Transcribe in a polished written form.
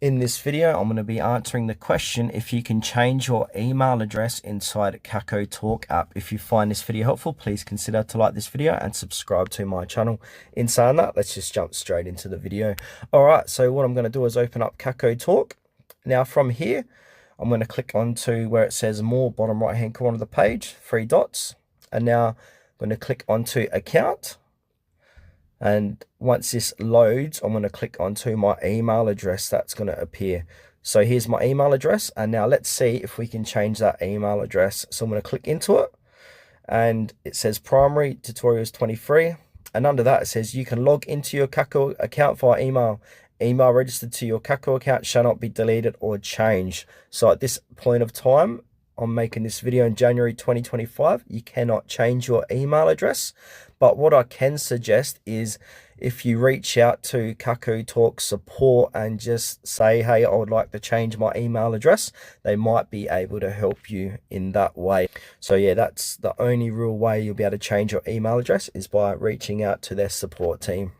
In this video, I'm going to be answering the question if you can change your email address inside Kakao Talk app. If you find this video helpful, please consider to like this video and subscribe to my channel. In saying that, let's just jump straight into the video. All right, so what I'm going to do is open up Kakao Talk. Now from here, I'm going to click onto where it says more, bottom right hand corner of the page, 3 dots. And now I'm going to click onto account. And once this loads, I'm going to click onto my email address that's going to appear. So here's my email address. And now let's see if we can change that email address. So I'm going to click into it. And it says primary tutorials 23. And under that, it says you can log into your Kakao account via email. Email registered to your Kakao account shall not be deleted or changed. So at this point of time, I'm making this video in January 2025. You cannot change your email address. But what I can suggest is if you reach out to Kakao Talk support and just say, hey, I would like to change my email address, they might be able to help you in that way. So yeah, that's the only real way you'll be able to change your email address is by reaching out to their support team.